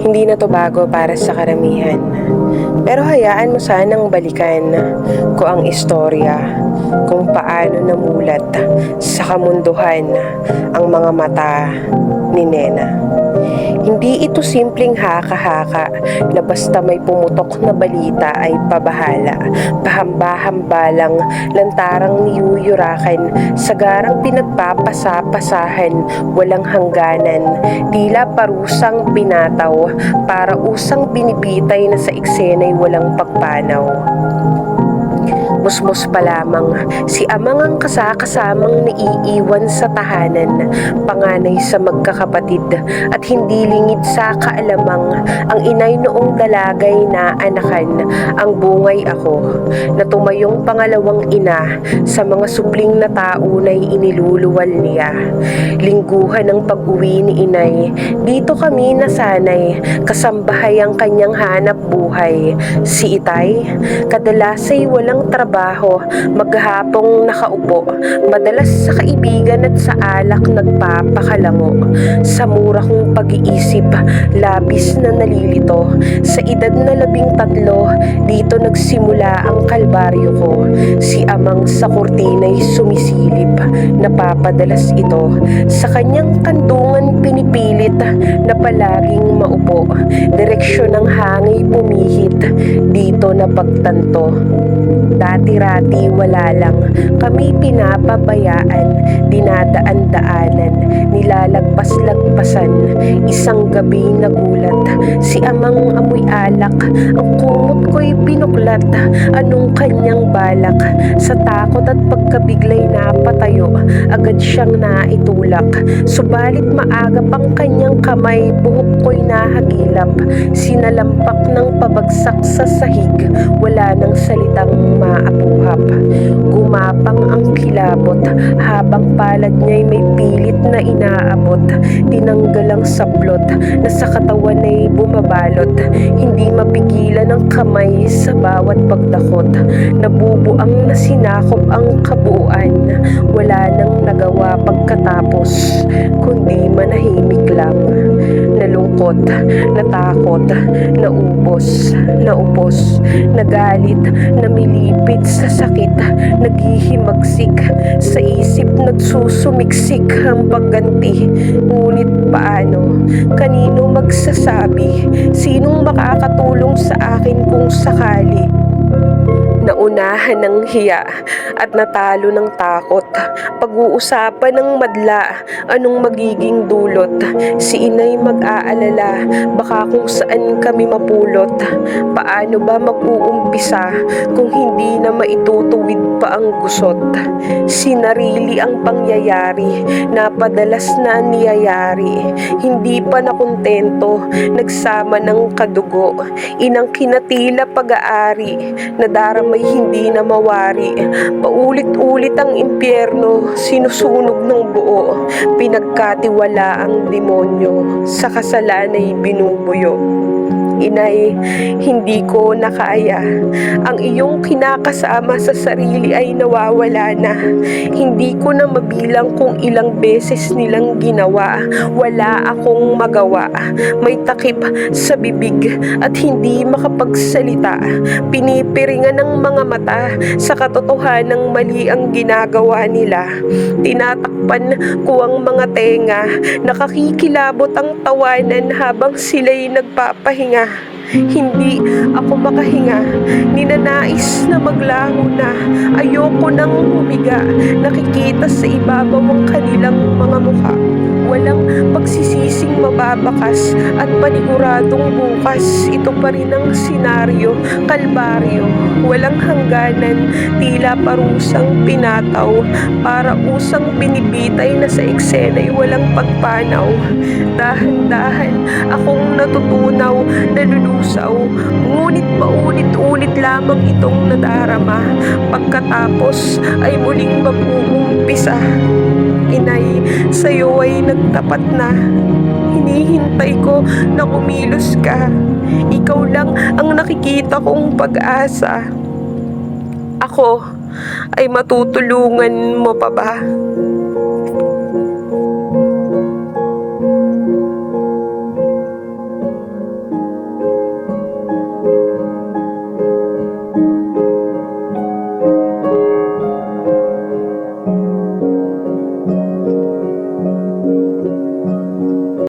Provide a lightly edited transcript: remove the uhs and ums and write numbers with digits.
Hindi na 'to bago para sa karamihan. Pero hayaan mo sanang balikan ko ang istorya kung paano namulat sa kamunduhan ang mga mata ni Nena. Hindi ito simpleng haka-haka na basta may pumutok na balita ay pabahala, pahamba-hambalang lantarang niyuyurakan, sagarang pinagpapasapasahan, walang hangganan, tila parusang binataw, para usang binibitay na sa eksena'y walang pagpanaw. Musmos pa lamang, si amang ang kasakasamang naiiwan sa tahanan, panganay sa magkakapatid, at hindi lingid sa kaalamang, ang inay noong dalagay na anakan, ang bungay ako, na tumayong pangalawang ina, sa mga supling na taunay iniluluwal niya. Lingguhan ng pag-uwi ni inay, dito kami nasanay, kasambahay ang kanyang hanap buhay. Si itay, kadalasay walang trabaho, maghapong nakaupo, madalas sa kaibigan at sa alak nagpapakalango. Sa mura kong pag-iisip, labis na nalilito. Sa edad na 13, dito nagsimula ang kalbaryo ko. Si amang sa kurtina'y sumisilip, napapadalas ito. Sa kanyang kandungan pinipilit na palaging maupo. Direksyon ng hangin pumihit, dito na pagtanto. Dati-rati wala lang, kami pinapabayaan, dinadaan-daanan, nilalagpas-lagpasan. Isang gabi nagulat, si amang amoy alak, ang kumot ko'y binuklat. Anong kanyang balak? Sa takot at pagkabiglay napatayo, agad siyang naitulak. Subalit maagap ang kanyang kamay, buhok ko'y nahagilap. Sinalampak ng pabagsak sa sahig, wala nang salitang maapuhap. Gumapang ang kilabot, habang palad niya'y may pilit na inaabot. Tinanggal ang saplot, na sa katawan ay bumabalot. Hindi mapigilan ang kamay sa bawat pagdakot. Nabubuang na sinakop ang kabuuan. Wala nang nagawa pagkatapos, kundi manahimik lang. Nalungkot, natakot, naubos, naupos, nagalit, namilipit sa sakit, naghihimagsik, sa isip nagsusumiksik ang pagganti. Ngunit paano? Kanino magsasabi? Sinong makakatulong sa akin kung sakali? Naunahan ng hiya at natalo ng takot. Pag-uusapan ng madla, anong magiging dulot? Si inay mag-aalala, baka kung saan kami mapulot. Paano ba mag-uumpisa kung hindi na maitutuwid pa ang gusot? Sinarili ang pangyayari, napadalas na niyayari. Hindi pa nakontento, nagsama ng kadugo. Inang kinatila pag-aari, nadarama ay hindi na mawari. Paulit-ulit ang impyerno, sinusunog ng buo. Pinagkatiwala ang demonyo, sa kasalanay binubuyo. Inay, hindi ko nakaya. Ang iyong kinakasama sa sarili ay nawawala na. Hindi ko na mabilang kung ilang beses nilang ginawa. Wala akong magawa. May takip sa bibig at hindi makapagsalita. Pinipiringan ng mga mata sa katotohanang mali ang ginagawa nila. Tinatakpan ko ang mga tenga. Nakakikilabot ang tawanan habang sila'y nagpapahinga. Hindi ako makahinga, ninanais na maglaho na, ayoko nang humiga, nakikita sa ibabaw ang kanilang mga mukha. Walang pagsisising mababakas at paniguradong bukas, ito pa rin ang senaryo, kalbaryo, walang hangganan, tila parusang pinataw, para usang binibitay na sa eksena'y walang pagpanaw. Dahan-dahan akong natutunaw, nalulusaw, ngunit paulit-ulit lamang itong nadarama. Pagkatapos ay muling mag-uumpisa. Inay, sa'yo ay nagtapat na. Hinihintay ko na kumilos ka. Ikaw lang ang nakikita kong pag-asa. Ako, ay matutulungan mo pa ba?